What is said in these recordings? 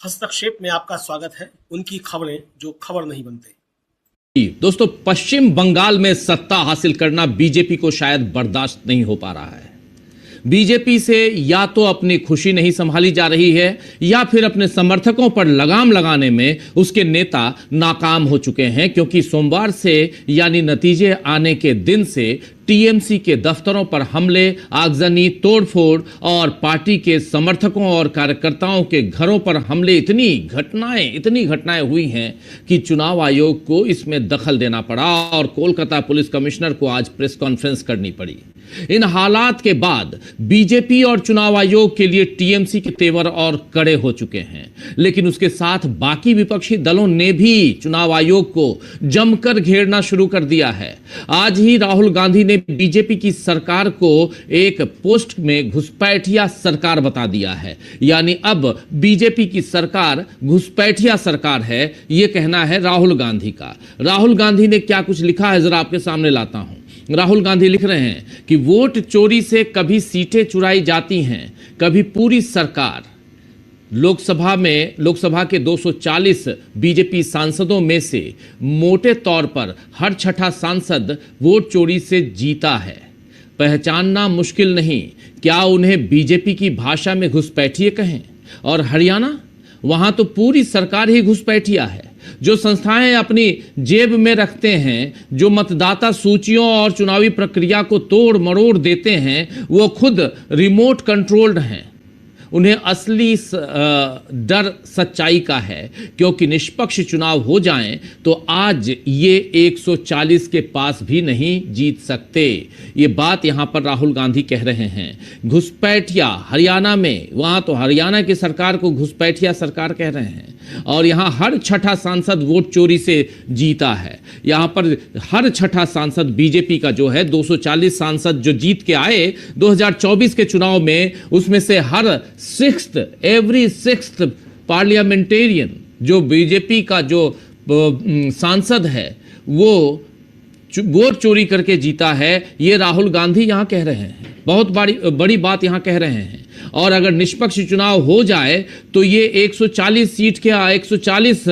हस्तक्षेप में आपका स्वागत है। उनकी खबरें जो खबर नहीं बनते। दोस्तों, पश्चिम बंगाल में सत्ता हासिल करना बीजेपी को शायद बर्दाश्त नहीं हो पा रहा है। बीजेपी से या तो अपनी खुशी नहीं संभाली जा रही है या फिर अपने समर्थकों पर लगाम लगाने में उसके नेता नाकाम हो चुके हैं, क्योंकि सोमवार से यानी नतीजे आने के दिन से टीएमसी के दफ्तरों पर हमले, आगजनी, तोड़फोड़ और पार्टी के समर्थकों और कार्यकर्ताओं के घरों पर हमले, इतनी घटनाएं हुई हैं कि चुनाव आयोग को इसमें दखल देना पड़ा और कोलकाता पुलिस कमिश्नर को आज प्रेस कॉन्फ्रेंस करनी पड़ी। इन हालात के बाद बीजेपी और चुनाव आयोग के लिए टीएमसी के तेवर और कड़े हो चुके हैं, लेकिन उसके साथ बाकी विपक्षी दलों ने भी चुनाव आयोग को जमकर घेरना शुरू कर दिया है। आज ही राहुल गांधी ने बीजेपी की सरकार को एक पोस्ट में घुसपैठिया सरकार बता दिया है, यानी अब बीजेपी की सरकार घुसपैठिया सरकार है, यह कहना है राहुल गांधी का। राहुल गांधी ने क्या कुछ लिखा है जरा आपके सामने लाता हूं। राहुल गांधी लिख रहे हैं कि वोट चोरी से कभी सीटें चुराई जाती हैं, कभी पूरी सरकार। लोकसभा के 240 बीजेपी सांसदों में से मोटे तौर पर हर छठा सांसद वोट चोरी से जीता है। पहचानना मुश्किल नहीं, क्या उन्हें बीजेपी की भाषा में घुसपैठिए कहें? और हरियाणा, वहां तो पूरी सरकार ही घुसपैठिया है। जो संस्थाएं अपनी जेब में रखते हैं, जो मतदाता सूचियों और चुनावी प्रक्रिया को तोड़ मरोड़ देते हैं, वो खुद रिमोट कंट्रोल्ड हैं। उन्हें असली डर सच्चाई का है, क्योंकि निष्पक्ष चुनाव हो जाएं तो आज ये 140 के पास भी नहीं जीत सकते। ये बात यहां पर राहुल गांधी कह रहे हैं। घुसपैठिया हरियाणा में, वहां तो हरियाणा की सरकार को घुसपैठिया सरकार कह रहे हैं, और यहां हर छठा सांसद वोट चोरी से जीता है। यहां पर हर छठा सांसद बीजेपी का जो है, 240 सांसद जो जीत के आए 2024 के चुनाव में, उसमें से हर एवरी सिक्स्थ पार्लियामेंटेरियन जो बीजेपी का जो सांसद है वो वोट चोरी करके जीता है। ये राहुल गांधी यहां कह रहे हैं, बहुत बड़ी बात यहां कह रहे हैं। और अगर निष्पक्ष चुनाव हो जाए तो ये 140 सीट के 140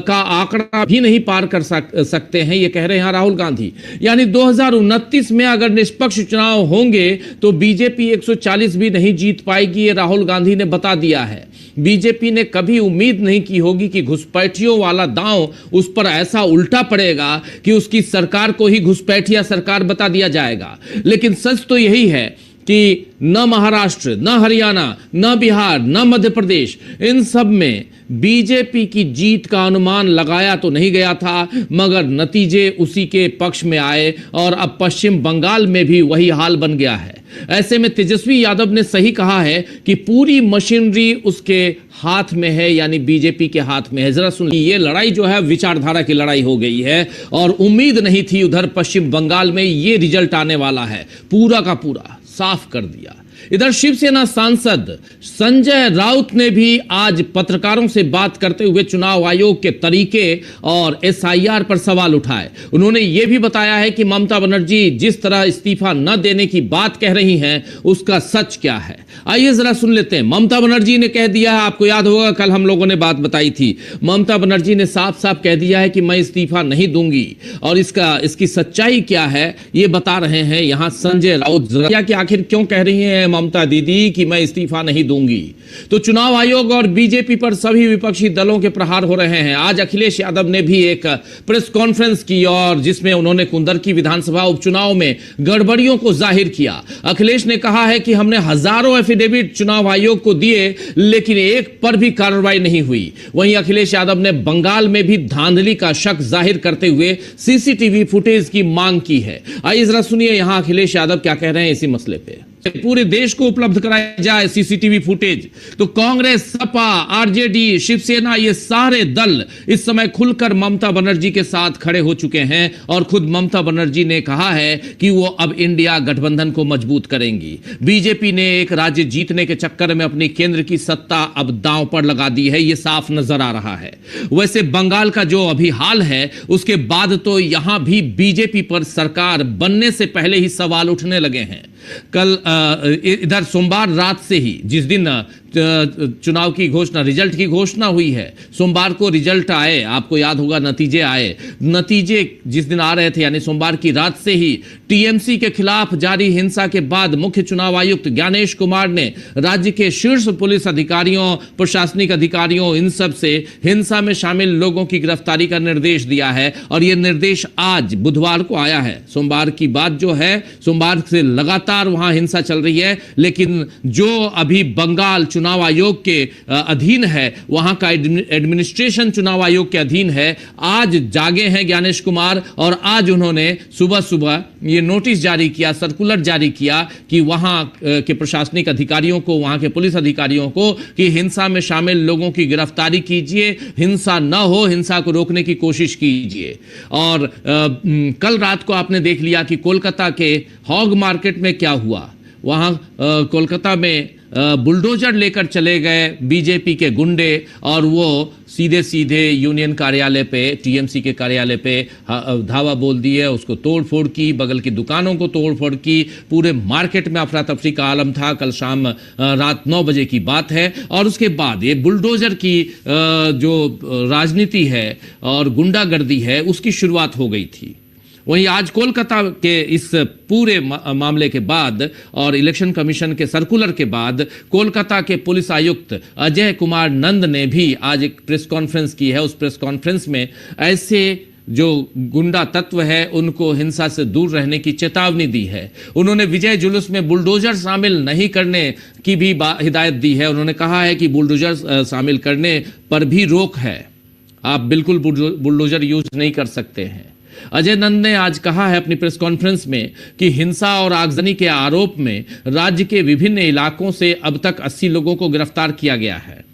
का आंकड़ा भी नहीं पार कर सकते हैं, ये कह रहे हैं राहुल गांधी। यानी 2029 में अगर निष्पक्ष चुनाव होंगे तो बीजेपी 140 भी नहीं जीत पाएगी, ये राहुल गांधी ने बता दिया है। बीजेपी ने कभी उम्मीद नहीं की होगी कि घुसपैठियों वाला दांव उस पर ऐसा उल्टा पड़ेगा कि उसकी सरकार को ही घुसपैठिया सरकार बता दिया जाएगा। लेकिन सच तो यही है कि न महाराष्ट्र, न हरियाणा, न बिहार, न मध्य प्रदेश, इन सब में बीजेपी की जीत का अनुमान लगाया तो नहीं गया था, मगर नतीजे उसी के पक्ष में आए और अब पश्चिम बंगाल में भी वही हाल बन गया है। ऐसे में तेजस्वी यादव ने सही कहा है कि पूरी मशीनरी उसके हाथ में है, यानी बीजेपी के हाथ में है। जरा सुनिए, ये लड़ाई जो है विचारधारा की लड़ाई हो गई है और उम्मीद नहीं थी उधर पश्चिम बंगाल में ये रिजल्ट आने वाला है। पूरा का पूरा साफ कर दिया। इधर शिवसेना सांसद संजय राउत ने भी आज पत्रकारों से बात करते हुए चुनाव आयोग के तरीके और एसआईआर पर सवाल उठाए। उन्होंने यह भी बताया है कि ममता बनर्जी जिस तरह इस्तीफा न देने की बात कह रही हैं, उसका सच क्या है। आइए जरा सुन लेते हैं। ममता बनर्जी ने कह दिया है, आपको याद होगा कल हम लोगों ने बात बताई थी, ममता बनर्जी ने साफ साफ कह दिया है कि मैं इस्तीफा नहीं दूंगी, और इसकी सच्चाई क्या है ये बता रहे हैं यहां संजय राउत। कि आखिर क्यों कह रही हैं ममता दीदी कि मैं इस्तीफा नहीं दूंगी। तो चुनाव आयोग और बीजेपी पर सभी विपक्षी दलों के प्रहार हो रहे हैं। आज अखिलेश यादव ने भी एक प्रेस कॉन्फ्रेंस की और जिसमें उन्होंने कुंदरकी विधानसभा उपचुनाव में गड़बड़ियों को जाहिर किया। अखिलेश ने कहा है कि हमने हजारों एफिडेविट चुनाव आयोग को दिए, लेकिन एक पर भी कार्रवाई नहीं हुई। वहीं अखिलेश यादव ने बंगाल में भी धांधली का शक जाहिर करते हुए सीसीटीवी फुटेज की मांग की है। आइए जरा सुनिए यहां अखिलेश यादव क्या कह रहे हैं इसी मसले पे। पूरे देश को उपलब्ध कराया जाए सीसीटीवी फुटेज, तो कांग्रेस, सपा, आरजेडी, शिवसेना, ये सारे दल इस समय खुलकर ममता बनर्जी के साथ खड़े हो चुके हैं और खुद ममता बनर्जी ने कहा है कि वो अब इंडिया गठबंधन को मजबूत करेंगी। बीजेपी ने एक राज्य जीतने के चक्कर में अपनी केंद्र की सत्ता अब दांव पर लगा दी है, ये साफ नजर आ रहा है। वैसे बंगाल का जो अभी हाल है उसके बाद तो यहां भी बीजेपी पर सरकार बनने से पहले ही सवाल उठने लगे हैं। कल इधर सोमवार रात से ही, जिस दिन चुनाव की घोषणा, रिजल्ट की घोषणा हुई है। सोमवार को रिजल्ट आए, आपको याद होगा नतीजे आए। नतीजे जिस दिन आ रहे थे यानी सोमवार की रात से ही टीएमसी के खिलाफ जारी हिंसा के बाद मुख्य चुनाव आयुक्त ज्ञानेश कुमार ने राज्य के शीर्ष पुलिस अधिकारियों, प्रशासनिक अधिकारियों, इन सब से हिंसा में शामिल लोगों की गिरफ्तारी का निर्देश दिया है और यह निर्देश आज बुधवार को आया है। सोमवार की बात जो है, सोमवार से लगातार वहां हिंसा चल रही है, लेकिन जो अभी बंगाल चुनाव आयोग के अधीन है, वहां का एडमिनिस्ट्रेशन चुनाव आयोग के अधीन है। आज जागे हैं ज्ञानेश कुमार और आज उन्होंने सुबह सुबह ये नोटिस जारी किया, सर्कुलर जारी किया कि वहां के प्रशासनिक अधिकारियों को, वहां के पुलिस अधिकारियों को कि हिंसा में शामिल लोगों की गिरफ्तारी कीजिए, हिंसा न हो, हिंसा को रोकने की कोशिश कीजिए। और कल रात को आपने देख लिया कि कोलकाता के हॉग मार्केट में क्या हुआ। वहां कोलकाता में बुलडोजर लेकर चले गए बीजेपी के गुंडे और वो सीधे सीधे यूनियन कार्यालय पे, टीएमसी के कार्यालय पे धावा बोल दिए, उसको तोड़ फोड़ की, बगल की दुकानों को तोड़ फोड़ की, पूरे मार्केट में अफरा तफरी का आलम था। कल शाम रात 9 बजे की बात है। और उसके बाद ये बुलडोजर की जो राजनीति है और गुंडागर्दी है, उसकी शुरुआत हो गई थी। वहीं आज कोलकाता के इस पूरे मामले के बाद और इलेक्शन कमीशन के सर्कुलर के बाद कोलकाता के पुलिस आयुक्त अजय कुमार नंद ने भी आज एक प्रेस कॉन्फ्रेंस की है। उस प्रेस कॉन्फ्रेंस में ऐसे जो गुंडा तत्व है उनको हिंसा से दूर रहने की चेतावनी दी है। उन्होंने विजय जुलूस में बुलडोजर शामिल नहीं करने की भी हिदायत दी है। उन्होंने कहा है कि बुलडोजर शामिल करने पर भी रोक है, आप बिल्कुल बुलडोजर यूज नहीं कर सकते हैं। अजय नंद ने आज कहा है अपनी प्रेस कॉन्फ्रेंस में कि हिंसा और आगजनी के आरोप में राज्य के विभिन्न इलाकों से अब तक 80 लोगों को गिरफ्तार किया गया है।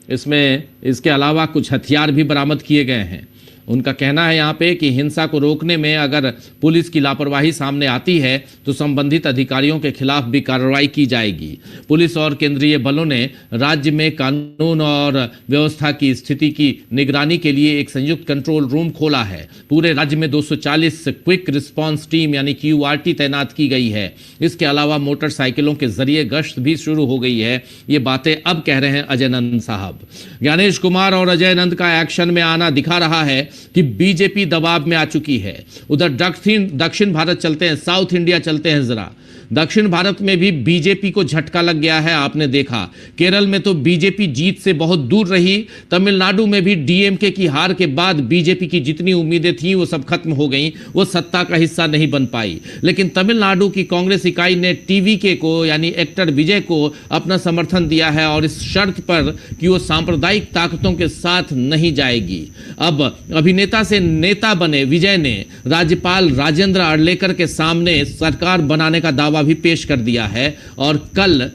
इसमें इसके अलावा कुछ हथियार भी बरामद किए गए हैं। उनका कहना है यहाँ पे कि हिंसा को रोकने में अगर पुलिस की लापरवाही सामने आती है तो संबंधित अधिकारियों के खिलाफ भी कार्रवाई की जाएगी। पुलिस और केंद्रीय बलों ने राज्य में कानून और व्यवस्था की स्थिति की निगरानी के लिए एक संयुक्त कंट्रोल रूम खोला है। पूरे राज्य में 240 क्विक रिस्पांस टीम यानी QRT तैनात की गई है। इसके अलावा मोटरसाइकिलों के जरिए गश्त भी शुरू हो गई है। ये बातें अब कह रहे हैं अजय नंद साहब। ज्ञानेश कुमार और अजय नंद का एक्शन में आना दिखा रहा है कि बीजेपी दबाव में आ चुकी है। उधर दक्षिण भारत चलते हैं, साउथ इंडिया चलते हैं जरा। दक्षिण भारत में भी बीजेपी को झटका लग गया है। आपने देखा केरल में तो बीजेपी जीत से बहुत दूर रही। तमिलनाडु में भी डीएमके की हार के बाद बीजेपी की जितनी उम्मीदें थीं वो सब खत्म हो गईं, वो सत्ता का हिस्सा नहीं बन पाई। लेकिन तमिलनाडु की कांग्रेस इकाई ने टीवीके को यानी एक्टर विजय को अपना समर्थन दिया है और इस शर्त पर कि वो सांप्रदायिक ताकतों के साथ नहीं जाएगी। अब अभिनेता से नेता बने विजय ने राज्यपाल राजेंद्र अर्लेकर के सामने सरकार बनाने का दावा भी पेश कर दिया है और कल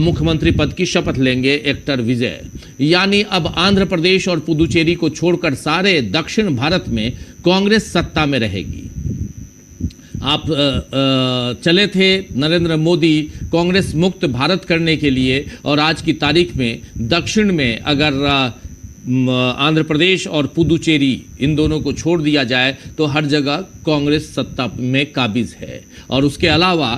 मुख्यमंत्री पद की शपथ लेंगे एक्टर विजय। यानी अब आंध्र प्रदेश और पुदुचेरी को छोड़कर सारे दक्षिण भारत में कांग्रेस सत्ता में रहेगी। आप चले थे नरेंद्र मोदी कांग्रेस मुक्त भारत करने के लिए और आज की तारीख में दक्षिण में अगर आंध्र प्रदेश और पुदुचेरी इन दोनों को छोड़ दिया जाए तो हर जगह कांग्रेस सत्ता में काबिज है। और उसके अलावा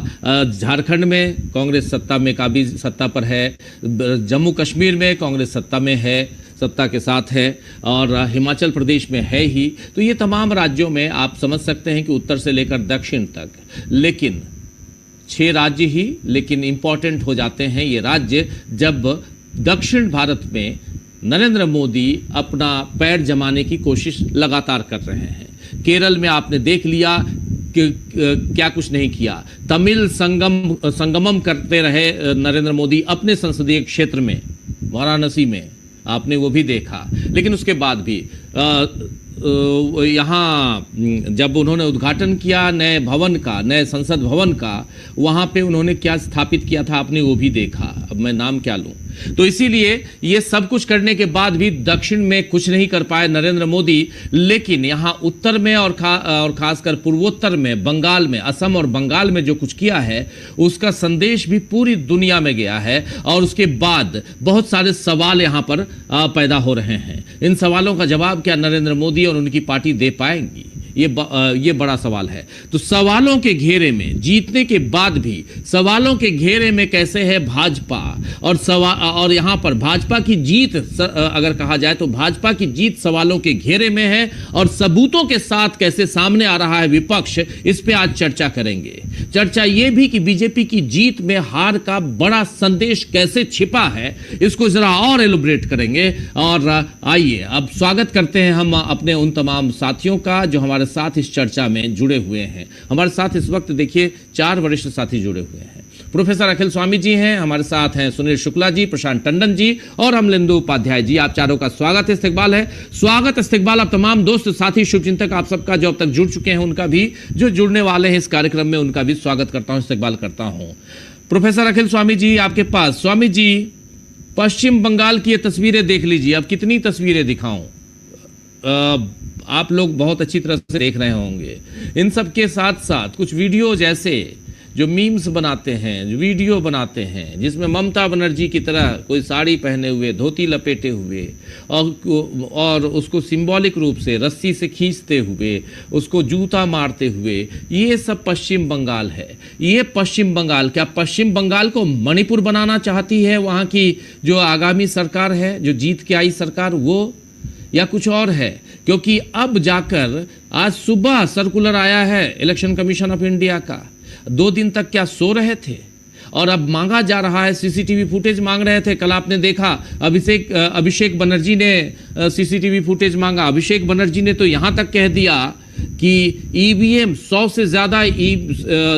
झारखंड में कांग्रेस सत्ता पर है, जम्मू कश्मीर में कांग्रेस सत्ता में है, सत्ता के साथ है और हिमाचल प्रदेश में है ही। तो ये तमाम राज्यों में आप समझ सकते हैं कि उत्तर से लेकर दक्षिण तक, लेकिन 6 राज्य ही लेकिन इंपॉर्टेंट हो जाते हैं ये राज्य जब दक्षिण भारत में नरेंद्र मोदी अपना पैर जमाने की कोशिश लगातार कर रहे हैं। केरल में आपने देख लिया कि क्या कुछ नहीं किया। तमिल संगमम करते रहे नरेंद्र मोदी अपने संसदीय क्षेत्र में, वाराणसी में, आपने वो भी देखा। लेकिन उसके बाद भी यहाँ जब उन्होंने उद्घाटन किया नए भवन का, नए संसद भवन का, वहाँ पे उन्होंने क्या स्थापित किया था आपने वो भी देखा। अब मैं नाम क्या लूँ। तो इसीलिए ये सब कुछ करने के बाद भी दक्षिण में कुछ नहीं कर पाए नरेंद्र मोदी। लेकिन यहाँ उत्तर में और खासकर पूर्वोत्तर में, बंगाल में, असम और बंगाल में जो कुछ किया है उसका संदेश भी पूरी दुनिया में गया है। और उसके बाद बहुत सारे सवाल यहाँ पर पैदा हो रहे हैं। इन सवालों का जवाब क्या नरेंद्र मोदी और उनकी पार्टी दे पाएंगी? ये बड़ा सवाल है। तो सवालों के घेरे में, जीतने के बाद भी सवालों के घेरे में कैसे है भाजपा, और यहाँ पर भाजपा की जीत, अगर कहा जाए तो भाजपा की जीत सवालों के घेरे में है, और सबूतों के साथ कैसे सामने आ रहा है विपक्ष, इस पे आज चर्चा करेंगे। चर्चा ये भी कि बीजेपी की जीत में हार का बड़ा संदेश कैसे छिपा है, इसको जरा और एलुब्रेट करेंगे। और आइए अब स्वागत करते हैं हम अपने उन तमाम साथियों का जो हमारे साथ इस चर्चा में जुड़े हुए हैं। हमारे साथ इस वक्त देखिए 4 वरिष्ठ साथी जुड़े हुए हैं। प्रोफेसर अखिल स्वामी जी हैं, हमारे साथ हैं सुनील शुक्ला जी, प्रशांत टंडन जी और अमलेंदु उपाध्याय जी। आप चारों का स्वागत इस्तकबाल है। स्वागत इस्तकबाल आप तमाम दोस्त साथी शुभचिंतक आप सबका जो अब तक जुड़ चुके हैं उनका भी, जो जुड़ने वाले हैं इस कार्यक्रम में उनका भी स्वागत करता हूं, इस्तकबाल करता हूं। प्रोफेसर अखिल स्वामी जी आपके पास। स्वामी जी, पश्चिम बंगाल की ये तस्वीरें देख लीजिए। अब कितनी तस्वीरें दिखाऊं, आप लोग बहुत अच्छी तरह से देख रहे होंगे। इन सब के साथ साथ कुछ वीडियो जैसे जो मीम्स बनाते हैं, जो वीडियो बनाते हैं जिसमें ममता बनर्जी की तरह कोई साड़ी पहने हुए, धोती लपेटे हुए और उसको सिंबॉलिक रूप से रस्सी से खींचते हुए, उसको जूता मारते हुए, ये सब पश्चिम बंगाल है। ये पश्चिम बंगाल, क्या पश्चिम बंगाल को मणिपुर बनाना चाहती है वहाँ की जो आगामी सरकार है, जो जीत के आई सरकार, वो, या कुछ और है? क्योंकि अब जाकर आज सुबह सर्कुलर आया है इलेक्शन कमीशन ऑफ इंडिया का। 2 दिन तक क्या सो रहे थे? और अब मांगा जा रहा है, सीसीटीवी फुटेज मांग रहे थे। कल आपने देखा अभिषेक बनर्जी ने सीसीटीवी फुटेज मांगा। अभिषेक बनर्जी ने तो यहाँ तक कह दिया कि ईवीएम 100 से ज़्यादा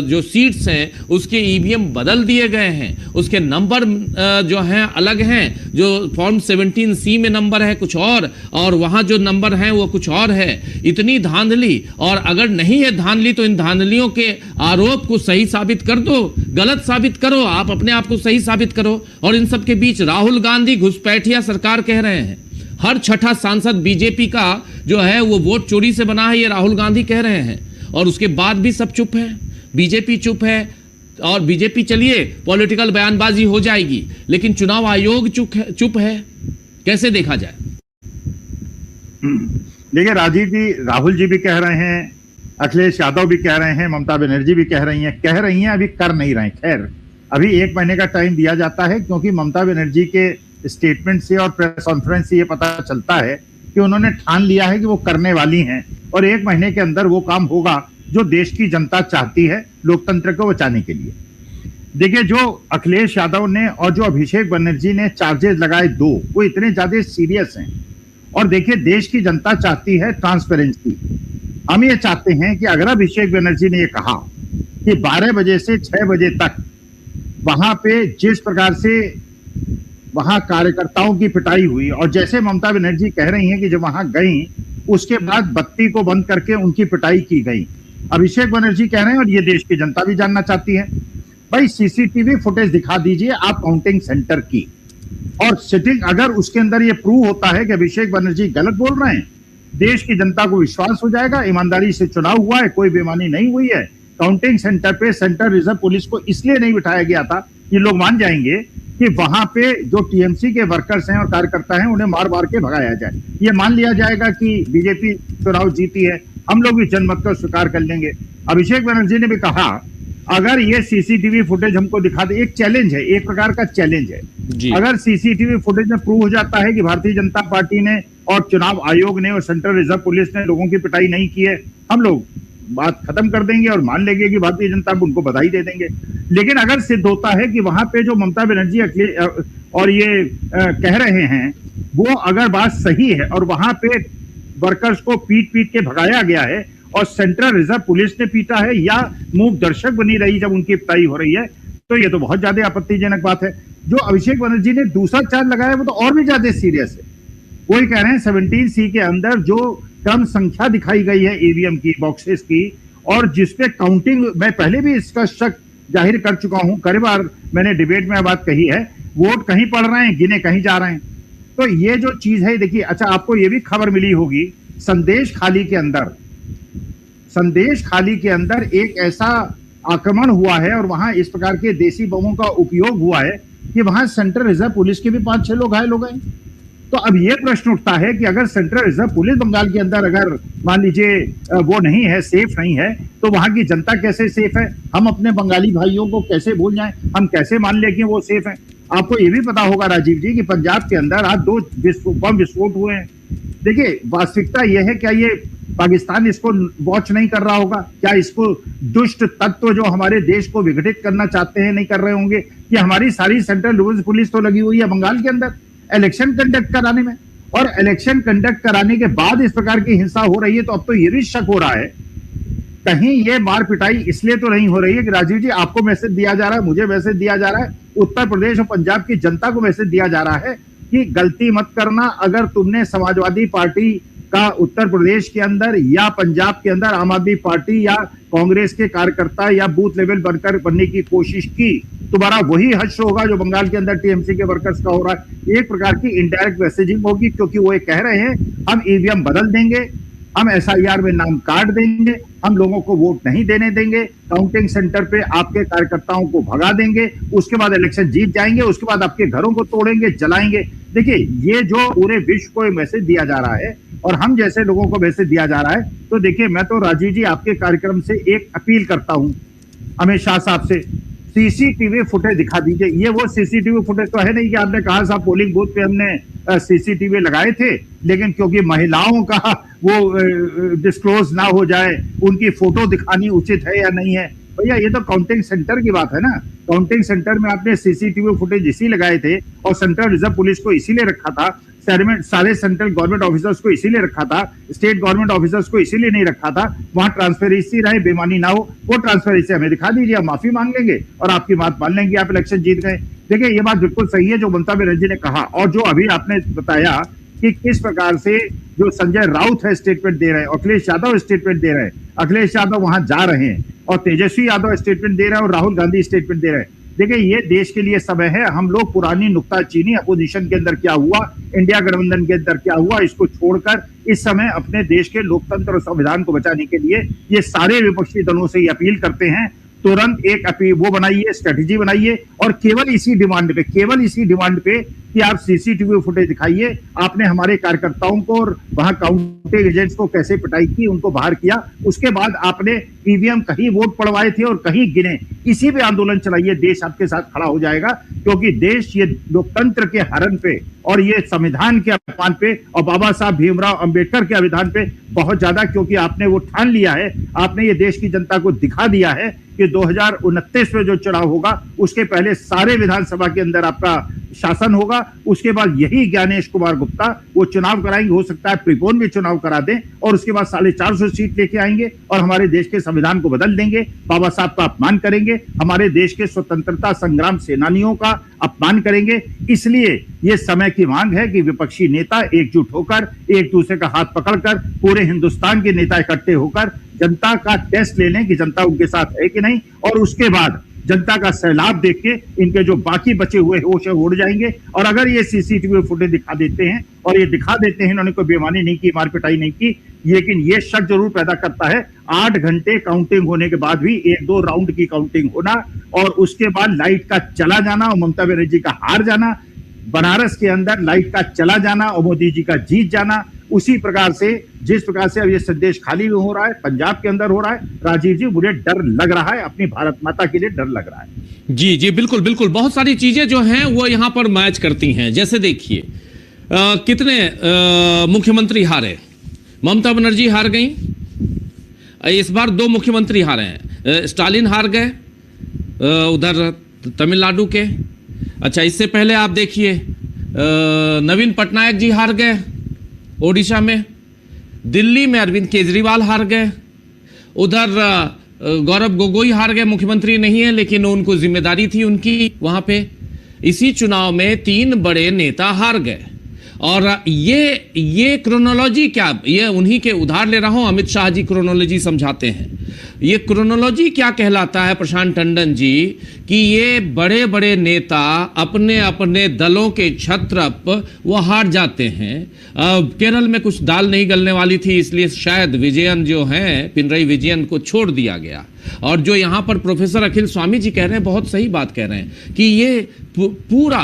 जो सीट्स हैं उसके ईवीएम बदल दिए गए हैं, उसके नंबर जो हैं अलग हैं, जो फॉर्म 17C में नंबर है कुछ और वहाँ जो नंबर हैं वो कुछ और है। इतनी धांधली, और अगर नहीं है धांधली तो इन धांधलियों के आरोप को सही साबित कर दो, गलत साबित करो, आप अपने आप को सही साबित करो। और इन सब के बीच राहुल गांधी घुसपैठिया सरकार कह रहे हैं। हर छठा सांसद बीजेपी का जो है वो वोट चोरी से बना है, ये राहुल गांधी कह रहे हैं। और उसके बाद भी सब चुप है, बीजेपी चुप है। और बीजेपी, चलिए पॉलिटिकल बयानबाजी हो जाएगी, लेकिन चुनाव आयोग चुप है। कैसे देखा जाए? देखिए राजीव जी, राहुल जी भी कह रहे हैं, अखिलेश यादव भी कह रहे हैं, ममता बनर्जी भी कह रही हैं, अभी कर नहीं रहे। खैर, अभी 1 महीने का टाइम दिया जाता है, क्योंकि ममता बनर्जी के स्टेटमेंट से और प्रेस कॉन्फ्रेंस से ये पता चलता है कि उन्होंने ठान लिया है कि वो करने वाली हैं, और 1 महीने के अंदर वो काम होगा जो देश की जनता चाहती है लोकतंत्र को बचाने के लिए। देखिए, जो अखिलेश यादव ने और जो अभिषेक बनर्जी ने चार्जेस लगाए 2, वो इतने ज्यादा सीरियस हैं। और देखिए, देश की जनता चाहती है ट्रांसपेरेंसी। हम ये चाहते हैं कि अगर अभिषेक बनर्जी ने ये कहा कि 12 बजे से 6 बजे तक वहां पे जिस प्रकार से वहां कार्यकर्ताओं की पिटाई हुई, और जैसे ममता बनर्जी कह रही हैं कि जब वहां गई उसके बाद बत्ती को बंद करके उनकी पिटाई की गई, अभिषेक बनर्जी कह रहे हैं, और ये देश की जनता भी जानना चाहती है, भाई सीसीटीवी फुटेज दिखा दीजिए आप काउंटिंग सेंटर की, और सिटिंग, अगर उसके अंदर ये प्रूव होता है कि अभिषेक बनर्जी गलत बोल रहे हैं, देश की जनता को विश्वास हो जाएगा, ईमानदारी से चुनाव हुआ है, कोई बेईमानी नहीं हुई है। काउंटिंग सेंटर पे सेंट्रल रिजर्व पुलिस को इसलिए नहीं बिठाया गया था, ये लोग मान जाएंगे कि वहां पे जो टीएमसी के वर्कर्स हैं और कार्यकर्ता हैं उन्हें मार मार के भगाया जाए। ये मान लिया जाएगा कि बीजेपी चुनाव जीती है, हम लोग भी जनमत को स्वीकार कर लेंगे। अभिषेक बनर्जी ने भी कहा, अगर ये सीसीटीवी फुटेज हमको दिखा दे, एक चैलेंज है, एक प्रकार का चैलेंज है, अगर सीसीटीवी फुटेज में प्रूव हो जाता है कि भारतीय जनता पार्टी ने और चुनाव आयोग ने और सेंट्रल रिजर्व पुलिस ने लोगों की पिटाई नहीं की है, हम लोग बात खत्म कर देंगे और मान लेंगे कि भारतीय जनता उनको बधाई दे देंगे। लेकिन अगर सिद्ध होता है कि वहां पे जो ममता बनर्जी और ये कह रहे हैं वो अगर बात सही है, और वहां पे वर्कर्स को पीट पीट के भगाया गया है और सेंट्रल रिजर्व पुलिस ने पीटा है या मूक दर्शक बनी रही जब उनकी पिटाई हो रही है, तो ये तो बहुत ज्यादा आपत्तिजनक बात है। जो अभिषेक बनर्जी ने दूसरा चार्ज लगाया वो तो और भी ज्यादा सीरियस है। वही कह रहे हैं 17C के अंदर जो कम संख्या दिखाई गई है ईवीएम की, बॉक्सेस की, और जिसपे काउंटिंग, मैं पहले भी इसका शक जाहिर कर चुका हूं, कई बार मैंने डिबेट में बात कही है, वोट कहीं पड़ रहे हैं, गिने कहीं जा रहे हैं। तो ये जो चीज है, देखिए, अच्छा आपको ये भी खबर मिली होगी, संदेश खाली के अंदर एक ऐसा आक्रमण हुआ है और वहां इस प्रकार के देसी बमों का उपयोग हुआ है कि वहां सेंट्रल रिजर्व पुलिस के भी 5-6 लोग घायल हो गए। तो अब ये प्रश्न उठता है कि अगर सेंट्रल रिजर्व पुलिस बंगाल के अंदर अगर मान लीजिए वो नहीं है, सेफ नहीं है, तो वहां की जनता कैसे सेफ है? हम अपने बंगाली भाइयों को कैसे भूल जाएं? हम कैसे मान लें कि वो सेफ है? आपको ये भी पता होगा राजीव जी कि पंजाब के अंदर आज 2 बम विस्फोट हुए हैं। देखिए, वास्तविकता यह है, क्या ये पाकिस्तान इसको वॉच नहीं कर रहा होगा? क्या इसको दुष्ट तत्व जो हमारे देश को विघटित करना चाहते हैं नहीं कर रहे होंगे? कि हमारी सारी सेंट्रल पुलिस तो लगी हुई है बंगाल के अंदर इलेक्शन कंडक्ट कराने में, और इलेक्शन कंडक्ट कराने के बाद इस प्रकार की हिंसा हो रही है। तो अब तो ये भी शक हो रहा है कहीं ये मार पिटाई इसलिए तो नहीं हो रही है कि राजीव जी आपको मैसेज दिया जा रहा है, मुझे मैसेज दिया जा रहा है, उत्तर प्रदेश और पंजाब की जनता को मैसेज दिया जा रहा है कि गलती मत करना। अगर तुमने समाजवादी पार्टी का उत्तर प्रदेश के अंदर या पंजाब के अंदर आम आदमी पार्टी या कांग्रेस के कार्यकर्ता या बूथ लेवल वर्कर बनने की कोशिश की, तुम्हारा वही हश्र होगा जो बंगाल के अंदर टीएमसी के वर्कर्स का हो रहा है। एक प्रकार की इनडायरेक्ट मैसेजिंग होगी, क्योंकि वो ये कह रहे हैं हम ईवीएम बदल देंगे, हम एसआईआर में नाम काट देंगे, हम लोगों को वोट नहीं देने देंगे, काउंटिंग सेंटर पे आपके कार्यकर्ताओं को भगा देंगे, उसके बाद इलेक्शन जीत जाएंगे, उसके बाद आपके घरों को तोड़ेंगे, जलाएंगे। देखिए, ये जो पूरे विश्व को मैसेज दिया जा रहा है और हम जैसे लोगों को मैसेज दिया जा रहा है, तो देखिए, मैं तो राजीव जी आपके कार्यक्रम से एक अपील करता हूं अमित शाह साहब से, सीसीटीवी फुटेज दिखा दीजिए। ये वो सीसीटीवी फुटेज तो है नहीं कि आपने कहा साहब पोलिंग बूथ पे हमने सीसीटीवी लगाए थे, लेकिन क्योंकि महिलाओं का वो डिस्क्लोज ना हो जाए, उनकी फोटो दिखानी उचित है या नहीं है। भैया, ये तो काउंटिंग सेंटर की बात है ना। काउंटिंग सेंटर में आपने सीसीटीवी फुटेज इसी लगाए थे और सेंट्रल रिजर्व पुलिस को इसीलिए रखा था, सारे सेंट्रल गवर्नमेंट ऑफिसर्स को इसीलिए रखा था, स्टेट गवर्नमेंट ऑफिसर्स को इसीलिए नहीं रखा था, वहां ट्रांसपेरेंसी रहे, बेईमानी ना हो। वो ट्रांसपेरेंसी हमें दिखा दीजिए, हम माफी मांग लेंगे और आपकी बात मान लेंगे, आप इलेक्शन जीत गए। देखिए, ये बात बिल्कुल सही है जो ममता बनर्जी ने कहा, और जो अभी आपने बताया कि किस प्रकार से जो संजय राउत है स्टेटमेंट दे रहे हैं, अखिलेश यादव स्टेटमेंट दे रहे हैं, अखिलेश यादव वहां जा रहे हैं और तेजस्वी यादव स्टेटमेंट दे रहे हैं और राहुल गांधी स्टेटमेंट दे रहे हैं। देखिए, ये देश के लिए समय है, हम लोग पुरानी नुक्ताचीनी अपोजिशन के अंदर क्या हुआ, इंडिया गठबंधन के अंदर क्या हुआ, इसको छोड़कर इस समय अपने देश के लोकतंत्र और संविधान को बचाने के लिए ये सारे विपक्षी दलों से अपील करते हैं, तुरंत एक अपील वो बनाइए, स्ट्रेटेजी बनाइए और केवल इसी डिमांड पे कि आप सीसीटीवी फुटेज दिखाइए, आपने हमारे कार्यकर्ताओं को और वहां काउंटिंग एजेंट्स को कैसे पिटाई की, उनको बाहर किया, उसके बाद आपने ईवीएम कहीं वोट पड़वाए थे और कहीं गिने, इसी पे आंदोलन चलाइए, देश आपके साथ खड़ा हो जाएगा। क्योंकि देश ये लोकतंत्र के हरण पे और ये संविधान के अपमान पे और बाबा साहब भीमराव अंबेडकर के संविधान पे बहुत ज्यादा, क्योंकि आपने वो ठान लिया है, आपने ये देश की जनता को दिखा दिया है कि 2029 में जो चुनाव होगा उसके पहले सारे विधानसभा के अंदर आपका शासन होगा, उसके बाद यही ज्ञानेश कुमार गुप्ता वो चुनाव कराएंगे, हो सकता है प्रीपोन में चुनाव करा दें और उसके बाद 450 सीट लेके आएंगे और हमारे देश के संविधान को बदल देंगे, बाबा साहब का अपमान करेंगे, हमारे देश के स्वतंत्रता संग्राम सेनानियों का अपमान करेंगे। इसलिए ये समय की मांग है कि विपक्षी नेता एकजुट होकर, एक दूसरे का हाथ पकड़कर, पूरे हिंदुस्तान के नेता इकट्ठे होकर जनता का टेस्ट ले लें कि जनता उनके साथ है कि नहीं, और उसके बाद जनता का सैलाब देख के इनके जो बाकी बचे हुए होश उड़ जाएंगे। और अगर ये सीसीटीवी फुटेज दिखा देते हैं और ये दिखा देते हैं इन्होंने कोई बेईमानी नहीं की, मारपिटाई नहीं की, लेकिन ये शक जरूर पैदा करता है 8 घंटे काउंटिंग होने के बाद भी 1-2 राउंड की काउंटिंग होना और उसके बाद लाइट का चला जाना और ममता बनर्जी का हार जाना, बनारस के अंदर लाइट का चला जाना और मोदी जी का जीत जाना, उसी प्रकार से जिस प्रकार से अब ये संदेश खाली में हो रहा है, पंजाब के अंदर हो रहा है, राजीव जी मुझे डर लग रहा है, अपनी भारत माता के लिए डर लग रहा है। जी जी, बिल्कुल बिल्कुल, बहुत सारी चीजें जो हैं वो यहाँ पर मैच करती हैं। जैसे देखिए कितने मुख्यमंत्री हारे, ममता बनर्जी हार गई, इस बार 2 मुख्यमंत्री हारे हैं, स्टालिन हार गए उधर तमिलनाडु के। अच्छा, इससे पहले आप देखिए नवीन पटनायक जी हार गए ओडिशा में, दिल्ली में अरविंद केजरीवाल हार गए, उधर गौरव गोगोई हार गए, मुख्यमंत्री नहीं है लेकिन उनको जिम्मेदारी थी उनकी वहां पे। इसी चुनाव में 3 बड़े नेता हार गए। और ये क्रोनोलॉजी क्या, ये उन्हीं के उधार ले रहा हूं, अमित शाह जी क्रोनोलॉजी समझाते हैं। ये क्रोनोलॉजी क्या कहलाता है प्रशांत टंडन जी, कि ये बड़े बड़े नेता अपने अपने दलों के छत्र वो हार जाते हैं। केरल में कुछ दाल नहीं गलने वाली थी, इसलिए शायद विजयन जो हैं, पिनरई विजयन को छोड़ दिया गया। और जो यहाँ पर प्रोफेसर अखिल स्वामी जी कह रहे हैं, बहुत सही बात कह रहे हैं कि ये पूरा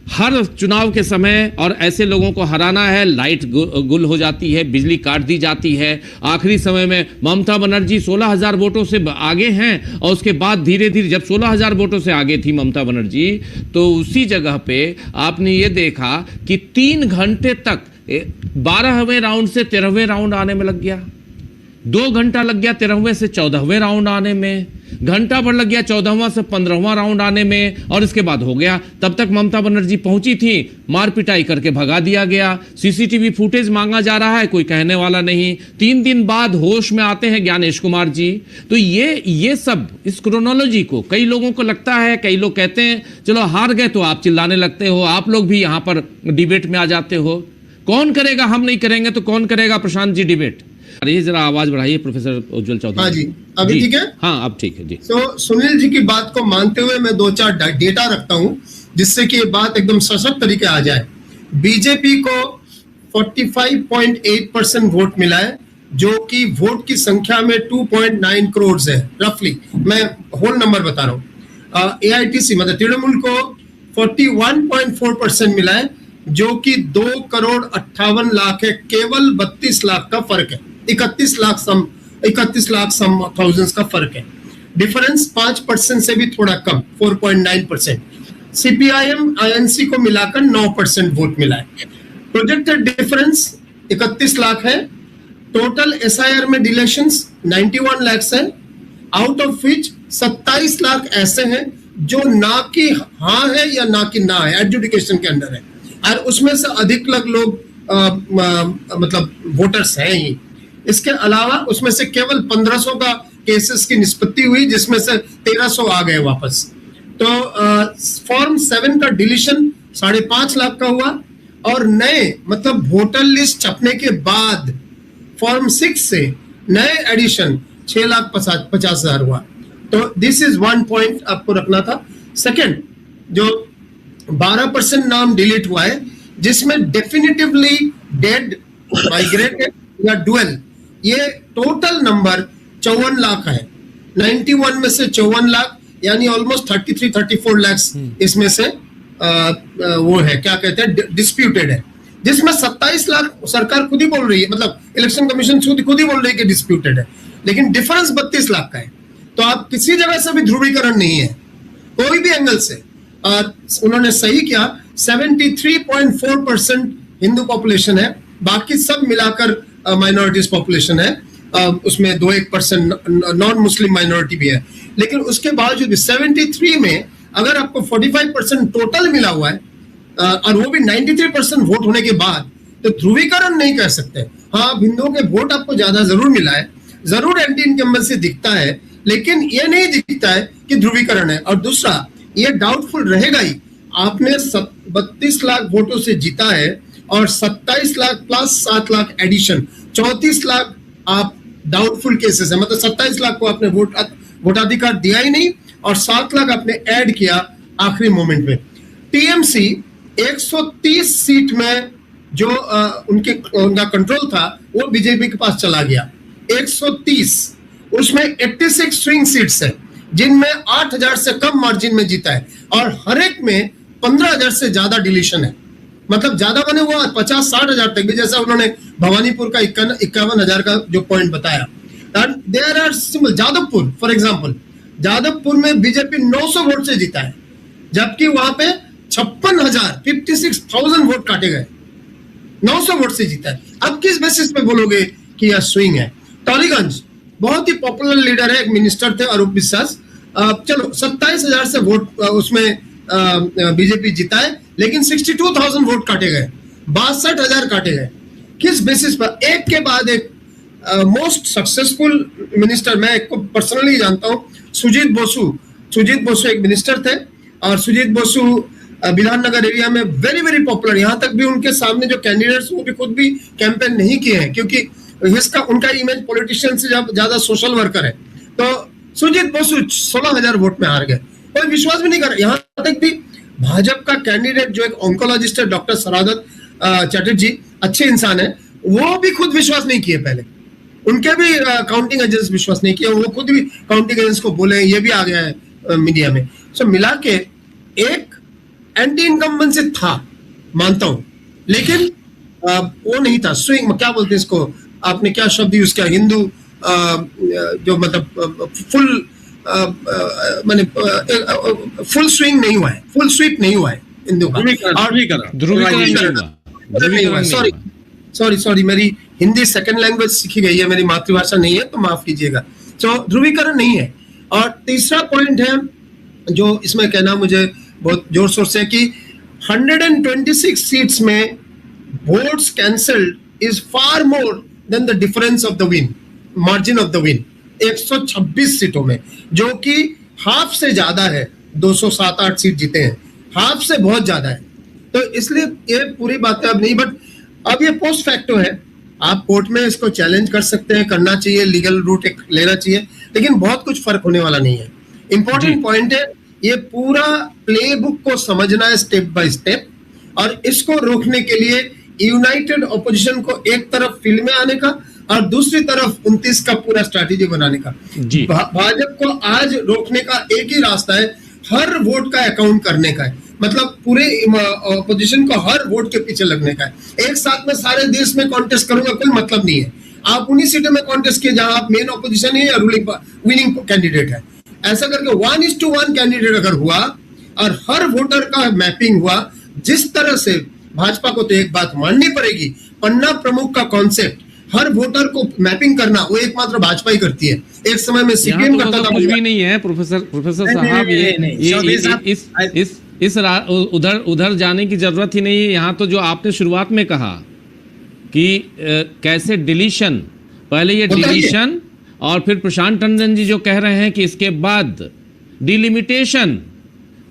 हर चुनाव के समय और ऐसे लोगों को हराना है, लाइट गुल हो जाती है, बिजली काट दी जाती है। आखिरी समय में ममता बनर्जी 16,000 वोटों से आगे हैं और उसके बाद धीरे धीरे जब 16,000 वोटों से आगे थी ममता बनर्जी, तो उसी जगह पे आपने ये देखा कि 3 घंटे तक 12वें राउंड से 13वें राउंड आने में लग गया, 2 घंटा लग गया 13वें से 14वें राउंड आने में, घंटा भर लग गया 14वां से 15वां राउंड आने में, और इसके बाद हो गया। तब तक ममता बनर्जी पहुंची थी, मार पिटाई करके भगा दिया गया। सीसीटीवी फुटेज मांगा जा रहा है, कोई कहने वाला नहीं। 3 दिन बाद होश में आते हैं ज्ञानेश कुमार जी। तो ये सब इस क्रोनोलॉजी को कई लोगों को लगता है, कई लोग कहते हैं चलो हार गए तो आप चिल्लाने लगते हो, आप लोग भी यहां पर डिबेट में आ जाते हो। कौन करेगा? हम नहीं करेंगे तो कौन करेगा? प्रशांत जी डिबेट। अरे जरा आवाज बढ़ाइए प्रोफेसर उज्जवल चौधरी। हाँ जी, अभी ठीक है? हाँ अब ठीक है जी। तो सुनील जी की बात को मानते हुए मैं 2-4 डेटा रखता हूं जिससे कि ये बात एकदम सशक्त तरीके आ जाए। बीजेपी को 45.8% वोट मिला है, जो कि वोट की संख्या में 2.9 करोड़ है रफली। मैं होल नंबर बता रहा हूँ। एआईटीसी मतलब तृणमूल को 41.4% मिला है, जो कि 2,58,00,000 है। केवल 32 लाख का फर्क है, 31 लाख सम थाउजेंड्स का फर्क है। डिफरेंस 5% से भी थोड़ा कम, 4.9%। सीपीआईएम आईएनसी को मिलाकर 9% वोट मिला है। प्रोजेक्टेड डिफरेंस 31 लाख है। टोटल एसआईआर में डिलेशंस 91 लाख है, आउट ऑफ विच 27 लाख ऐसे हैं जो ना कि हाँ है या ना कि ना है, एडजुडिकेशन के अंदर है, और उसमें से अधिक लोग मतलब वोटर्स हैं ही। इसके अलावा उसमें से केवल 1500 का केसेस की निष्पत्ति हुई, जिसमें से 1300 आ गए वापस। तो फॉर्म 7 का डिलीशन 5.5 लाख का हुआ, और नए मतलब वोटर लिस्ट छपने के बाद फॉर्म 6 से नए एडिशन 6,50,000 हुआ। तो दिस इज 1 पॉइंट आपको रखना था। सेकेंड, जो 12% नाम डिलीट हुआ है, जिसमें डेफिनेटिवली डेड, माइग्रेटेड या डुअल, ये टोटल नंबर 54 लाख है। 91 में से 54 लाख यानी ऑलमोस्ट 33-34 लाख इसमें से वो है, क्या कहते हैं, डिस्प्यूटेड है, जिसमें 27 लाख सरकार खुद ही बोल रही है, मतलब इलेक्शन कमीशन खुद ही बोल रही है कि डिस्प्यूटेड है, लेकिन डिफरेंस 32 लाख का है। तो आप किसी जगह से भी ध्रुवीकरण नहीं है, कोई भी एंगल से। और उन्होंने सही किया, 73.4% हिंदू पॉपुलेशन है, बाकी सब मिलाकर माइनॉरिटीज पॉपुलेशन है, उसमें 2-1% नॉन मुस्लिम माइनॉरिटी भी है। लेकिन उसके बावजूद भी 73 में अगर आपको 45% टोटल मिला हुआ है, और वो भी 93% वोट होने के बाद, तो ध्रुवीकरण नहीं कह सकते। हाँ, हिंदुओं के वोट आपको ज्यादा जरूर मिला है, जरूर एंटी इनकम्बेंसी दिखता है, लेकिन ये नहीं दिखता है कि ध्रुवीकरण है। और दूसरा, ये डाउटफुल रहेगा ही। आपने 32 लाख वोटों से जीता है, और 27 लाख प्लस 7 लाख एडिशन, 34 लाख आप डाउटफुल केसेस है, मतलब 27 लाख को आपने वोटाधिकार दिया ही नहीं, और 7 लाख आपने ऐड किया आखिरी मोमेंट में। टीएमसी 130 सीट में जो उनका कंट्रोल था, वो बीजेपी के पास चला गया। 130, उसमें 86 स्विंग सीट्स है, जिनमें 8,000 से कम मार्जिन में जीता है, और हर एक में 15,000 से ज्यादा डिलीशन है। मतलब ज्यादा बने हुआ 50-60,000 तक भी, जैसा उन्होंने भवानीपुर का 51,000 का जो पॉइंट बताया। There are simple, Jadavpur for example, Jadavpur में बीजेपी 900 वोट से जीता है, जबकि वहां पे 56,000 वोट काटे गए, 900 वोट से जीता है। अब किस बेसिस पे बोलोगे कि यह स्विंग है? टॉलीगंज बहुत ही पॉपुलर लीडर है, एक मिनिस्टर थे अरूप विश्वास, चलो 27,000 से वोट उसमें बीजेपी जीता है, लेकिन 62,000 वोट काटे गए, 62,000 काटे गए। किस बेसिस पर? एक के बाद एक मोस्ट सक्सेसफुल मिनिस्टर, मैं एक को पर्सनली जानता हूं, सुजीत बोसु एक मिनिस्टर थे, और सुजीत बोसु विधाननगर एरिया में वेरी वेरी पॉपुलर। यहां तक भी उनके सामने जो कैंडिडेट्स, वो भी खुद भी कैंपेन नहीं किए हैं, क्योंकि उनका इमेज पॉलिटिशियन से ज्यादा सोशल वर्कर है। तो सुजीत बोसु 16,000 वोट में हार गए, कोई विश्वास भी नहीं कर रहा। यहां तक भी भाजपा का कैंडिडेट जो एक ऑन्कोलॉजिस्ट है, डॉक्टर शरादत चटर्जी, अच्छे इंसान है, वो भी खुद विश्वास नहीं किए पहले, उनके भी काउंटिंग एजेंट्स विश्वास नहीं किया, वो खुद भी काउंटिंग एजेंट्स को बोले, ये भी आ गया है मीडिया में। सो मिला के एक एंटी इनकम्बेंसी था, मानता हूं, लेकिन वो नहीं था स्विंग, क्या बोलते हैं इसको, आपने क्या शब्द यूज किया, हिंदू जो मतलब फुल माने फुल स्विंग नहीं हुआ है, फुल स्वीप नहीं हुआ है हिंदू का। सॉरी मेरी हिंदी सेकंड लैंग्वेज सीखी गई है, मेरी मातृभाषा नहीं है, तो माफ कीजिएगा। तो ध्रुवीकरण नहीं है। और तीसरा पॉइंट है जो इसमें कहना मुझे बहुत जोर शोर से कि 126 सीट्स में votes cancelled is far more than the difference of the win, margin of the win. 126 सीटों में, जो कि हाफ से ज्यादा है, 207-8 सीट जीते हैं, हाफ से बहुत ज्यादा है। तो इसलिए ये पूरी बातें अब नहीं, बट अब ये पोस्ट फैक्टो है, आप कोर्ट में इसको चैलेंज कर सकते हैं, करना चाहिए, लीगल रूट एक लेना चाहिए, लेकिन बहुत कुछ फर्क होने वाला नहीं है। इंपॉर्टेंट पॉइंट है ये पूरा प्ले बुक को समझना है स्टेप बाय स्टेप, और इसको रोकने के लिए यूनाइटेड ऑपोजिशन को एक तरफ फील्ड में आने का और दूसरी तरफ 29 का पूरा स्ट्रैटेजी बनाने का। भाजपा को आज रोकने का एक ही रास्ता है, हर वोट का अकाउंट करने का है, मतलब पूरे ऑपोजिशन को हर वोट के पीछे लगने का है। एक साथ में सारे देश में कॉन्टेस्ट करूंगा कोई मतलब नहीं है। आप उन्हीं सीटों में कॉन्टेस्ट किए जहां आप मेन ऑपोजिशन है या रूलिंग विनिंग कैंडिडेट है। ऐसा करके 1:1 कैंडिडेट अगर हुआ और हर वोटर का मैपिंग हुआ, जिस तरह से भाजपा को तो एक बात माननी पड़ेगी, पन्ना प्रमुख का कॉन्सेप्ट हर वोटर को मैपिंग करना, वो एकमात्र भाजपा ही करती है। एक समय में सीपीएम करता था, कुछ भी नहीं है प्रोफेसर साहब, ये उधर जाने की जरूरत ही नहीं है। यहाँ तो जो आपने शुरुआत में कहा कि कैसे डिलीशन, पहले ये डिलीशन और फिर प्रशांत टंडन जी जो कह रहे हैं कि इसके बाद डिलिमिटेशन,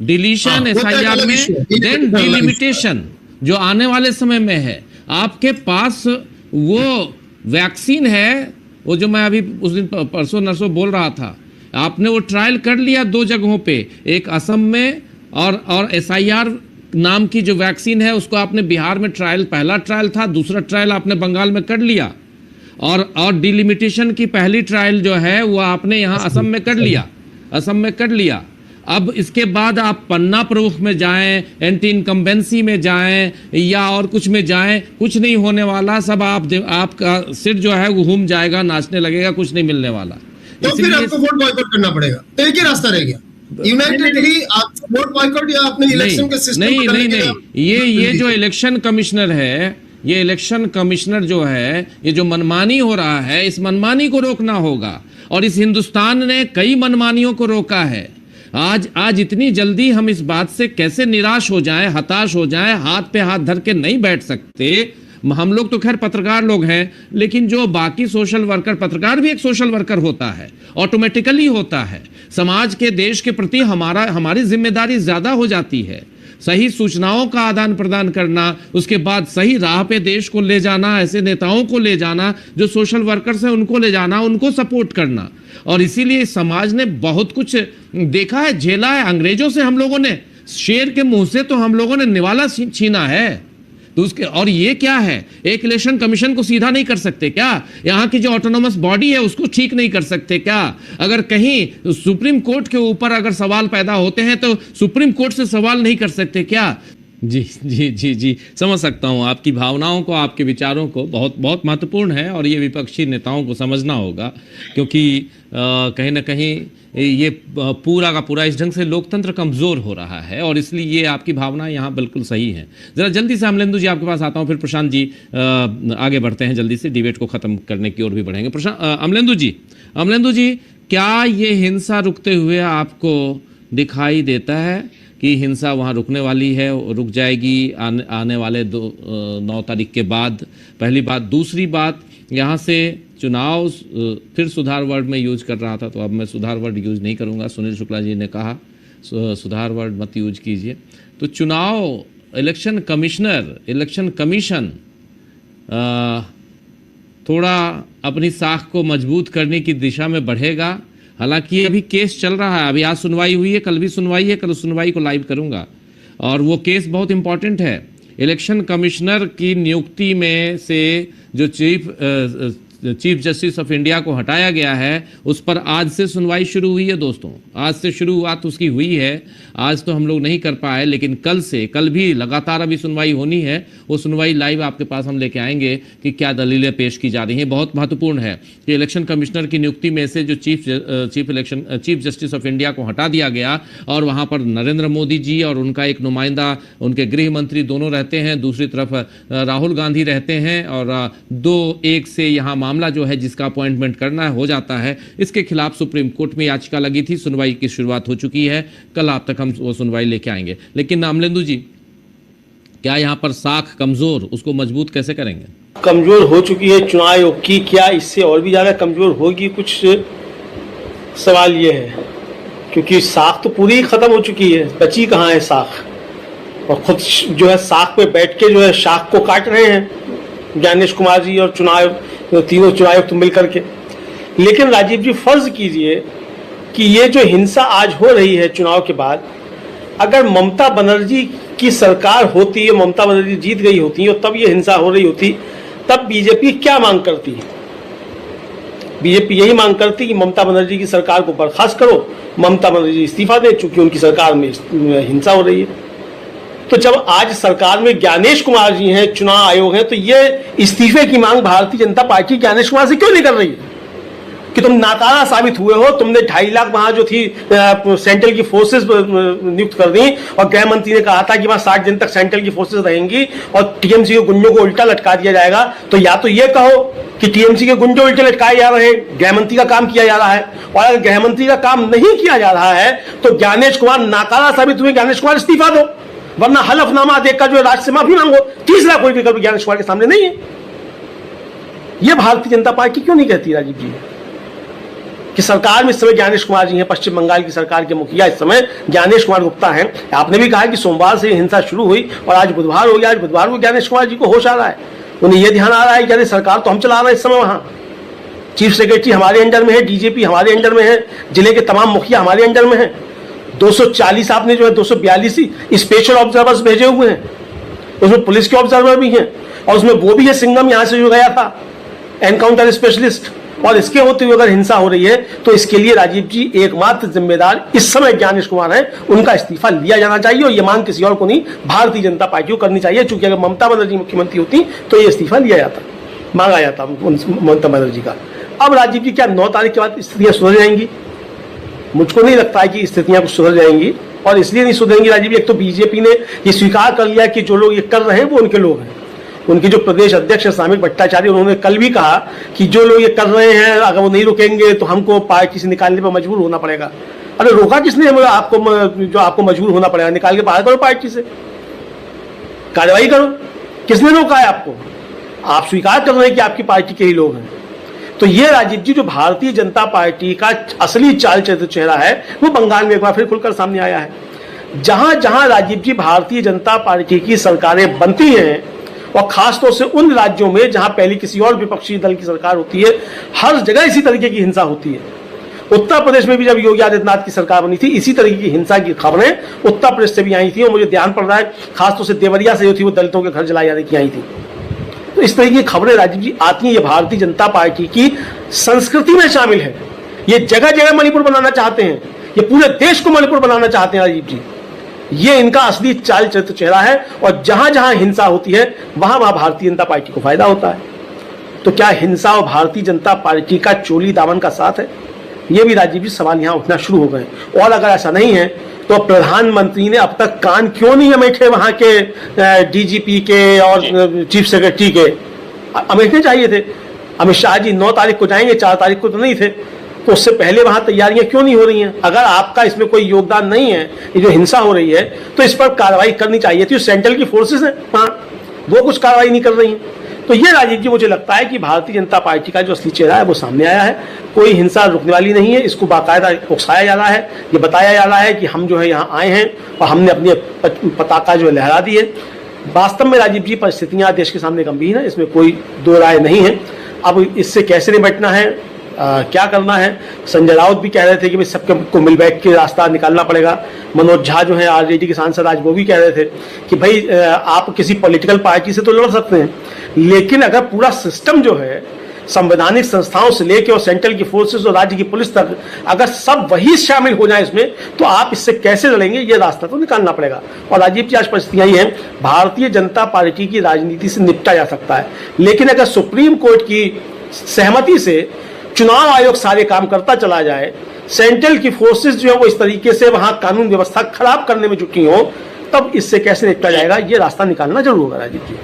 डिलीशन एसआईआर में, देन डिलिमिटेशन जो आने वाले समय में है। आपके पास वो वैक्सीन है, वो जो मैं अभी उस दिन परसों नरसों बोल रहा था, आपने वो ट्रायल कर लिया 2 जगहों पे, एक असम में और एसआईआर नाम की जो वैक्सीन है उसको आपने बिहार में ट्रायल, पहला ट्रायल था, दूसरा ट्रायल आपने बंगाल में कर लिया, और डिलिमिटेशन की पहली ट्रायल जो है वो आपने यहाँ असम में कर लिया। अब इसके बाद आप पन्ना प्रमुख में जाएं, एंटी इनकम्बेंसी में जाएं या और कुछ में जाएं, कुछ नहीं होने वाला। सब आपका सिर जो है वो घूम जाएगा, नाचने लगेगा, कुछ नहीं मिलने वाला। तो फिर आपको वोट बॉयकॉट करना पड़ेगा, तो एक ही रास्ता रह गया, यूनाइटेडली आप वोट बॉयकॉट या अपने इलेक्शन के सिस्टम नहीं, ये जो इलेक्शन कमिश्नर है, ये इलेक्शन कमिश्नर जो है, ये जो मनमानी हो रहा है, इस मनमानी को रोकना होगा। और इस हिंदुस्तान ने कई मनमानियों को रोका है। आज इतनी जल्दी हम इस बात से कैसे निराश हो जाएं, हताश हो जाएं, हाथ पे हाथ धर के नहीं बैठ सकते। हम लोग तो खैर पत्रकार लोग हैं, लेकिन जो बाकी सोशल वर्कर, पत्रकार भी एक सोशल वर्कर होता है, ऑटोमेटिकली होता है। समाज के, देश के प्रति हमारी जिम्मेदारी ज्यादा हो जाती है। सही सूचनाओं का आदान प्रदान करना, उसके बाद सही राह पे देश को ले जाना, ऐसे नेताओं को ले जाना जो सोशल वर्कर्स हैं उनको ले जाना, उनको सपोर्ट करना। और इसीलिए समाज ने बहुत कुछ देखा है, झेला है। अंग्रेजों से हम लोगों ने, शेर के मुंह से तो हम लोगों ने निवाला छीना है। तो उसके, और ये क्या है, एक इलेक्शन कमीशन को सीधा नहीं कर सकते क्या? यहाँ की जो ऑटोनोमस बॉडी है उसको ठीक नहीं कर सकते क्या? अगर कहीं सुप्रीम कोर्ट के ऊपर अगर सवाल पैदा होते हैं तो सुप्रीम कोर्ट से सवाल नहीं कर सकते क्या? जी समझ सकता हूँ आपकी भावनाओं को, आपके विचारों को, बहुत महत्वपूर्ण है। और ये विपक्षी नेताओं को समझना होगा, क्योंकि कहीं ना कहीं ये पूरा का पूरा इस ढंग से लोकतंत्र कमज़ोर हो रहा है, और इसलिए ये आपकी भावना यहाँ बिल्कुल सही है। ज़रा जल्दी से अमलेंदु जी आपके पास आता हूँ, फिर प्रशांत जी आगे बढ़ते हैं, जल्दी से डिबेट को ख़त्म करने की ओर भी बढ़ेंगे। अमलेंदु जी, क्या ये हिंसा रुकते हुए आपको दिखाई देता है कि हिंसा वहाँ रुकने वाली है, रुक जाएगी आने वाले 9 तारीख के बाद? पहली बात। दूसरी बात, यहाँ से चुनाव, फिर सुधार वर्ड में यूज कर रहा था, तो अब मैं सुधार वर्ड यूज नहीं करूँगा। सुनील शुक्ला जी ने कहा सुधार वर्ड मत यूज कीजिए। तो चुनाव, इलेक्शन कमीशन थोड़ा अपनी साख को मजबूत करने की दिशा में बढ़ेगा। हालांकि अभी केस चल रहा है, अभी आज सुनवाई हुई है, कल भी सुनवाई है, कल सुनवाई को लाइव करूंगा, और वो केस बहुत इंपॉर्टेंट है। इलेक्शन कमिश्नर की नियुक्ति में से जो चीफ जस्टिस ऑफ इंडिया को हटाया गया है, उस पर आज से सुनवाई शुरू हुई है दोस्तों। आज से शुरुआत उसकी हुई है। आज तो हम लोग नहीं कर पाए, लेकिन कल भी लगातार अभी सुनवाई होनी है। वो सुनवाई लाइव आपके पास हम लेके आएंगे कि क्या दलीलें पेश की जा रही हैं। बहुत महत्वपूर्ण है कि इलेक्शन कमिश्नर की नियुक्ति में से जो चीफ जस्टिस ऑफ इंडिया को हटा दिया गया और वहां पर नरेंद्र मोदी जी और उनका एक नुमाइंदा, उनके गृह मंत्री दोनों रहते हैं, दूसरी तरफ राहुल गांधी रहते हैं, और 2-1 से यहाँ मामला जो है जिसका अपॉइंटमेंट करना हो जाता है। इसके खिलाफ सुप्रीम कोर्ट में याचिका लगी थी। सुनवाई की शुरुआत हो चुकी है। कल आप तक हम वो सुनवाई लेके आएंगे। लेकिन अमलेंदु जी, क्या यहाँ पर साख कमजोर, उसको मजबूत कैसे करेंगे? कमजोर हो चुकी है चुनाव आयोग की, क्या इससे और भी ज्यादा कमजोर होगी? कुछ सवाल ये है, क्योंकि साख तो पूरी खत्म हो चुकी है, बची कहाँ है साख? और खुद जो है साख पे बैठ के जो है शाख को काट रहे हैं ज्ञानेश कुमार जी और तीनों चुनाव आयुक्त मिलकर के। लेकिन राजीव जी, फर्ज कीजिए कि ये जो हिंसा आज हो रही है चुनाव के बाद, अगर ममता बनर्जी की सरकार होती है, ममता बनर्जी जीत गई होती और तब ये हिंसा हो रही होती, तब बीजेपी क्या मांग करती है? बीजेपी यही मांग करती कि ममता बनर्जी की सरकार को बर्खास्त करो, ममता बनर्जी इस्तीफा दे, चूंकि उनकी सरकार में हिंसा हो रही है। तो जब आज सरकार में ज्ञानेश कुमार जी हैं, चुनाव आयोग है, तो ये इस्तीफे की मांग भारतीय जनता पार्टी ज्ञानेश कुमार से क्यों नहीं कर रही है? कि तुम नाकारा साबित हुए हो। तुमने 2.5 लाख वहां जो थी सेंट्रल की फोर्सेस नियुक्त कर दी, और गृह मंत्री ने कहा था कि वहां 60 दिन तक सेंट्रल की फोर्सेस रहेंगी और टीएमसी के गुंडों को उल्टा लटका दिया जाएगा। तो या तो ये कहो कि टीएमसी के गुंडे उल्टे लटकाए जा रहे हैं, गृह मंत्री का काम किया जा रहा है, और अगर गृह मंत्री का काम नहीं किया जा रहा है तो ज्ञानेश कुमार नाकारा साबित हुए, ज्ञानेश कुमार इस्तीफा दो, वरना हलफनामा देखकर जो राज्य से माफी मांगो। तीसरा कोई विकल्प ज्ञानेश कुमार के सामने नहीं है। यह भारतीय जनता पार्टी क्यों नहीं कहती राजीव जी कि सरकार में इस समय ज्ञानेश कुमार जी हैं, पश्चिम बंगाल की सरकार के मुखिया इस समय ज्ञानेश कुमार गुप्ता हैं। आपने भी कहा कि सोमवार से हिंसा शुरू हुई और आज बुधवार हो गया। आज बुधवार को ज्ञानेश कुमार जी को होश आ रहा है, उन्हें यह ध्यान आ रहा है कि अरे सरकार तो हम चला रहे हैं इस समय, वहां चीफ सेक्रेटरी हमारे अंडर में है, डीजीपी हमारे अंडर में है, जिले के तमाम मुखिया हमारे अंडर में है। 240 आपने जो है 242 स्पेशल ऑब्जर्वर्स भेजे हुए हैं, उसमें पुलिस के ऑब्जर्वर भी हैं, और उसमें वो भी है सिंघम यहां से जो गया था, एनकाउंटर स्पेशलिस्ट। और इसके होते हुए अगर हिंसा हो रही है तो इसके लिए राजीव जी एकमात्र जिम्मेदार इस समय ज्ञानेश कुमार हैं, उनका इस्तीफा लिया जाना चाहिए। और ये मांग किसी और को नहीं, भारतीय जनता पार्टी को करनी चाहिए। चूंकि अगर ममता बनर्जी मुख्यमंत्री होती तो ये इस्तीफा लिया जाता, मांगा जाता ममता बनर्जी का। अब राजीव जी, क्या 9 तारीख के बाद स्थितियां सुधर जाएंगी? मुझको नहीं लगता है कि स्थितियां कुछ सुधर जाएंगी, और इसलिए नहीं सुधरेंगी राजीव जी। एक तो बीजेपी ने ये स्वीकार कर लिया कि जो लोग ये कर रहे हैं वो उनके लोग हैं। उनके जो प्रदेश अध्यक्ष है सामिक भट्टाचार्य, उन्होंने कल भी कहा कि जो लोग ये कर रहे हैं अगर वो नहीं रुकेंगे तो हमको पार्टी से निकालने पर मजबूर होना पड़ेगा। अरे रोका किसने? आपको जो आपको मजबूर होना पड़ेगा, निकाल के बाहर करो पार्टी से, कार्रवाई करो। किसने रोका है आपको? आप स्वीकार कर रहे हैं कि आपकी पार्टी के ही लोग हैं। तो ये राजीव जी, जो भारतीय जनता पार्टी का असली चाल चरित्र चेहरा है, वो बंगाल में एक बार फिर खुलकर सामने आया है। जहां जहां राजीव जी भारतीय जनता पार्टी की सरकारें बनती हैं, और खासतौर से उन राज्यों में जहां पहले किसी और विपक्षी दल की सरकार होती है, हर जगह इसी तरीके की हिंसा होती है। उत्तर प्रदेश में भी जब योगी आदित्यनाथ की सरकार बनी थी, इसी तरीके की हिंसा की खबरें उत्तर प्रदेश से भी आई थी। और मुझे ध्यान पड़ रहा है खासतौर से देवरिया से जो थी, वो दलितों के घर जलाए जाने की आई थी। तो इस तरह की खबरें राजीव जी आती हैं। ये भारतीय जनता पार्टी की संस्कृति में शामिल है। ये जगह जगह मणिपुर बनाना चाहते हैं, ये पूरे देश को मणिपुर बनाना चाहते हैं राजीव जी। ये इनका असली चाल चरित्र चेहरा है, और जहां जहां हिंसा होती है वहां वहां भारतीय जनता पार्टी को फायदा होता है। तो क्या हिंसा और भारतीय जनता पार्टी का चोली दामन का साथ है? ये भी राजीव जी सवाल यहां उठना शुरू हो गए। और अगर ऐसा नहीं है तो प्रधानमंत्री ने अब तक कान क्यों नहीं अमेठे वहां के डीजीपी के और चीफ सेक्रेटरी के? अमेठने चाहिए थे। अमित शाह जी 9 तारीख को जाएंगे, 4 तारीख को तो नहीं थे, तो उससे पहले वहां तैयारियां क्यों नहीं हो रही हैं? अगर आपका इसमें कोई योगदान नहीं है, ये जो हिंसा हो रही है, तो इस पर कार्रवाई करनी चाहिए थी। सेंट्रल की फोर्सेस हैं, हाँ, वो कुछ कार्रवाई नहीं कर रही हैं। तो ये राजीव जी, मुझे लगता है कि भारतीय जनता पार्टी का जो असली चेहरा है वो सामने आया है। कोई हिंसा रुकने वाली नहीं है, इसको बाकायदा उकसाया जा रहा है। ये बताया जा रहा है कि हम जो है यहाँ आए हैं और हमने अपनी पताका जो लहरा दी है। वास्तव में राजीव जी, परिस्थितियां देश के सामने गंभीर है, इसमें कोई दो राय नहीं है। अब इससे कैसे निपटना है, क्या करना है? संजय राउत भी कह रहे थे कि भाई सबको मिल बैठ के रास्ता निकालना पड़ेगा। मनोज झा जो है आरजेडी के सांसद, आज वो भी कह रहे थे कि भाई आप किसी पॉलिटिकल पार्टी से तो लड़ सकते हैं, लेकिन अगर पूरा सिस्टम जो है संवैधानिक संस्थाओं से लेकर और सेंट्रल की फोर्सेस और राज्य की पुलिस तक अगर सब वही शामिल हो जाए इसमें, तो आप इससे कैसे लड़ेंगे? ये रास्ता तो निकालना पड़ेगा। और राजीव जी, आज परिस्थितियां ही हैं, भारतीय जनता पार्टी की राजनीति से निपटा जा सकता है, लेकिन अगर सुप्रीम कोर्ट की सहमति से चुनाव आयोग सारे काम करता चला जाए, सेंट्रल की फोर्सेस जो है वो इस तरीके से वहां कानून व्यवस्था खराब करने में जुटी हो, तब इससे कैसे निपटा जाएगा? ये रास्ता निकालना जरूर होगा राजीव जी।